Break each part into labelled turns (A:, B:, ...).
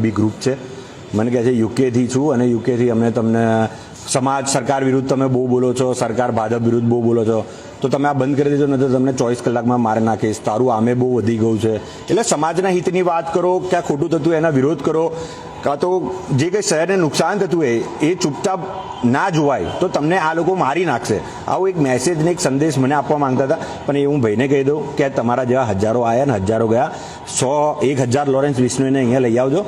A: B group છે, મને કહે છે યુકેથી છું અને યુકેથી અમને તમને સમાજ સરકાર વિરુદ્ધ તમે બહુ બોલો છો, સરકાર ભાજપ વિરુદ્ધ બહુ બોલો છો, તો તમે આ બંધ કરી દેજો નહીં તો તમને 24 કલાકમાં મારી નાખીશ, તારું આમે બહુ વધી ગયું છે. એટલે સમાજના હિતની વાત કરો, ક્યાં ખોટું થતું એના વિરોધ કરો, કાં તો જે કંઈ શહેરને નુકસાન થતું હોય એ ચૂપચાપ ના જોવાય તો તમને આ લોકો મારી નાખશે. આવો એક મેસેજ ને એક સંદેશ મને આપવા માંગતા હતા, પણ એ હું ભાઈને કહી દઉં કે તમારા જેવા હજારો આવ્યા ને હજારો ગયા, 100-1000 લોરેન્સ બિશ્નોઈને અહીંયા લઈ આવજો.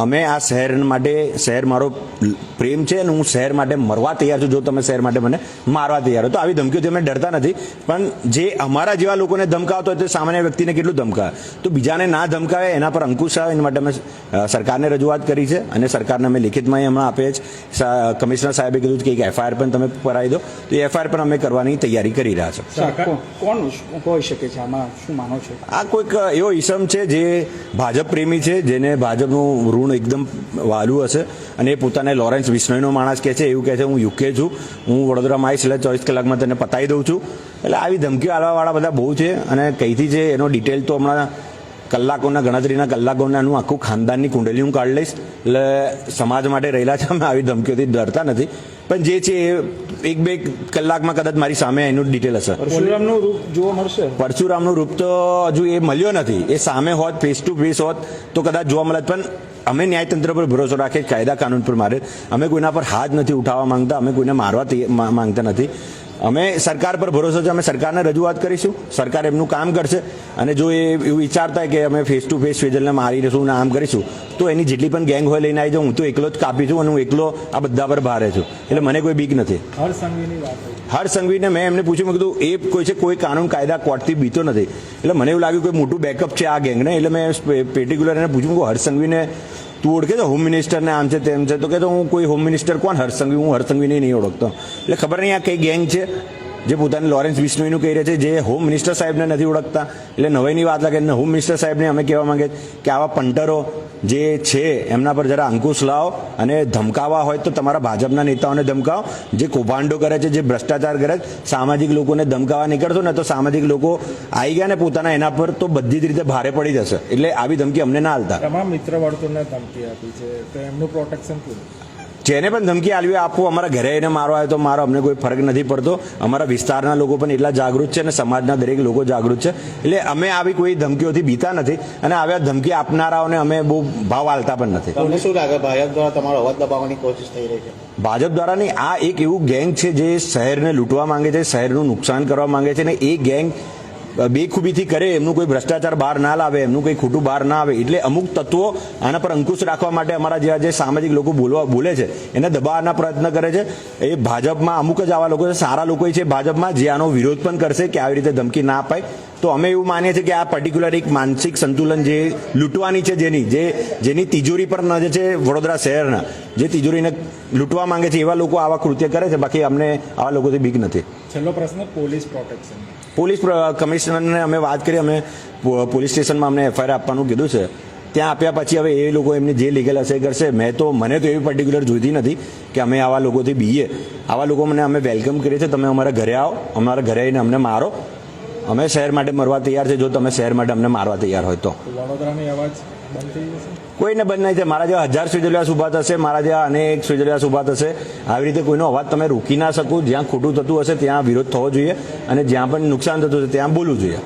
A: અમે આ શહેર માટે, શહેર મારો પ્રેમ છે અને હું શહેર માટે મરવા તૈયાર છું જો તમે શહેર માટે મને મારવા તૈયાર હો. તો આવી ધમકીઓથી અમે ડરતા નથી, પણ જે અમારા જેવા લોકોને ધમકાવતો હોય તો સામાન્ય વ્યક્તિને કેટલું ધમકાવે, તો બીજાને ના ધમકાવે એના પર અંકુશ આવે એના માટે અમે સરકારને રજૂઆત કરી છે અને સરકારને અમે લિખિતમાં હમણાં આપીએ છીએ. કમિશનર સાહેબે કીધું કે એક એફઆઈઆર પણ તમે કરાવી દો, તો એ એફઆઈઆર પણ અમે કરવાની તૈયારી કરી રહ્યા છો.
B: કોણ હોઈ શકે છે આમાં, શું માનો છો?
A: આ કોઈક એવો ઈસમ છે જે ભાજપ પ્રેમી છે, જેને ભાજપનું ઋણ એકદમ વાલું હશે અને એ પોતાને લોરેન્સ બિશ્નોઈનો માણસ કહે છે, એવું કહે છે હું યુકે છું, હું વડોદરામાં આવીશ એટલે 24 કલાકમાં તેને પતાવી દઉં છું. એટલે આવી ધમકીઓ આલવાવાળા બધા બહુ છે અને કઈથી છે એનો ડિટેલ તો હમણાં કલાકોના ગણતરીના કલાકોનાનું આખું ખાનદાનની કુંડલી હું કાઢી લઈશ. એટલે સમાજ માટે રહેલા છે, અમે આવી ધમકીઓથી ડરતા નથી, પણ જે છે એ 1-2 કલાકમાં કદાચ મારી સામે એનું ડિટેલ હશે.
B: પરશુરામનું રૂપ જોવા મળશે?
A: પરશુરામનું રૂપ તો હજુ એ મળ્યો નથી, એ સામે હોત, ફેસ ટુ ફેસ હોત તો કદાચ જોવા મળે, પણ અમે ન્યાયતંત્ર પર ભરોસો રાખીએ, કાયદા કાનૂન પર મારે, અમે કોઈના પર હાથ નથી ઉઠાવવા માંગતા, અમે કોઈને મારવા માંગતા નથી. અમે સરકાર પર ભરોસો છે, અમે સરકારને રજૂઆત કરીશું, સરકાર એમનું કામ કરશે અને જો એ એવું વિચારતા કે અમે ફેસ ટુ ફેસ ફેજલને મારી દઈશું ને આમ કરીશું તો એની જેટલી પણ ગેંગ હોય લઈને આવી જાઉં. હું તો એકલો જ કાપી છું અને હું એકલો આ બધા પર ભારે છું, એટલે મને કોઈ બીક નથી. હર્ષ સંઘવીને મેં એમને પૂછ્યું, મેં કીધું એ કોઈ છે, કોઈ કાનૂન કાયદા કોર્ટથી બીતો નથી, એટલે મને એવું લાગ્યું કે મોટું બેકઅપ છે આ ગેંગને, એટલે મેં પર્ટિક્યુલર એને પૂછ્યું કે હર્ષ સંઘવીને તું ઓળખે છે, હોમ મિનિસ્ટરને આમ છે તેમ છે, તો કે હું કોઈ હોમ મિનિસ્ટર કોણ હર્ષ સંઘવી, હું હર્ષ સંઘવીને નહીં ઓળખતો. એટલે ખબર નહીં આ કઈ ગેંગ છે જે પોતાને લોરેન્સ બિશ્નોઈનું કહી રહ્યા છે, જે હોમ મિનિસ્ટર સાહેબને નથી ઓળખતા. એટલે નવાઈની વાત લાગે, હોમ મિનિસ્ટર સાહેબને અમે કહેવા માંગે કે આવા પંટરો જે છે એમના પર જરા અંકુશ લાવો અને ધમકાવવા હોય તો તમારા ભાજપના નેતાઓને ધમકાવો, જે કૌભાંડો કરે છે, જે ભ્રષ્ટાચાર કરે છે, સામાજિક લોકોને ધમકાવવા નીકળશો ને તો સામાજિક લોકો આવી ગયા ને પોતાના એના પર તો બધી જ રીતે ભારે પડી જશે. એટલે આવી ધમકી અમને ના હાલતા.
B: તમામ મિત્ર વર્તુળને ધમકી આપી છે તો એમનું પ્રોટેક્શન કેવું?
A: જેને પણ ધમકી આલવી આપો, અમારા ઘરે એને મારો આવે તો મારો, અમને કોઈ ફરક નથી પડતો. અમારા વિસ્તારના લોકો પણ એટલા જાગૃત છે અને સમાજના દરેક લોકો જાગૃત છે, એટલે અમે આવી કોઈ ધમકીઓથી બીતા નથી અને આવ્યા ધમકી આપનારાઓને અમે બહુ ભાવ આલતા પણ નથી.
C: તમને શું લાગે ભાજપ દ્વારા તમારો અવાજ દબાવવાની કોશિશ થઈ રહી છે?
A: ભાજપ દ્વારા નહીં, આ એક એવું ગેંગ છે જે શહેરને લૂંટવા માંગે છે, શહેરનું નુકસાન કરવા માંગે છે, ને એ ગેંગ બેખૂબીથી કરે, એમનું કોઈ ભ્રષ્ટાચાર બહાર ના લાવે, એમનું કોઈ ખોટું બહાર ના આવે. એટલે અમુક તત્વો આના પર અંકુશ રાખવા માટે અમારા જેવા જે સામાજિક લોકો બોલે છે એને દબાવવાના પ્રયત્ન કરે છે. એ ભાજપમાં અમુક જ આવા લોકો છે, સારા લોકો છે ભાજપમાં, જે આનો વિરોધ પણ કરશે કે આવી રીતે ધમકી ના અપાય. તો અમે એવું માનીએ છીએ કે આ પર્ટિક્યુલર એક માનસિક સંતુલન જે લૂંટવાની છે, જેની તિજોરી પર નજર છે, વડોદરા શહેરના જે તિજોરીને લૂંટવા માંગે છે એવા લોકો આવા કૃત્ય કરે છે. બાકી અમને આવા લોકોથી બીક નથી.
B: છેલ્લો પ્રશ્ન, પોલીસ પ્રોટેક્શન.
A: પોલીસ કમિશનરને અમે વાત કરી, અમે પોલીસ સ્ટેશનમાં અમને એફઆઈઆર આપવાનું કીધું છે. ત્યાં આપ્યા પછી હવે એ લોકો એમને જે લીગલ હશે કરશે. મને તો એવી પર્ટિક્યુલર જોઈતી નથી કે અમે આવા લોકોથી બીએ. આવા લોકો અમે વેલકમ કરીએ છીએ, તમે અમારા ઘરે આવો, અમારા ઘરે આવીને અમને મારો, અમે શહેર માટે મરવા તૈયાર છે જો તમે શહેર માટે અમને મારવા તૈયાર હોય તો.
B: વડોદરાની અવાજ બંધ થઈ જશે?
A: કોઈને બંધ નહીં થાય. મારા જેવા 1000 સ્વેજલિયાસ ઊભા થશે, મારા જેવા અનેક સ્વેજલિયાસ ઊભા થશે. આવી રીતે કોઈનો અવાજ તમે રોકી ના શકો. જ્યાં ખોટું થતું હશે ત્યાં વિરોધ થવો જોઈએ અને જ્યાં પણ નુકસાન થતું હશે ત્યાં બોલવું જોઈએ.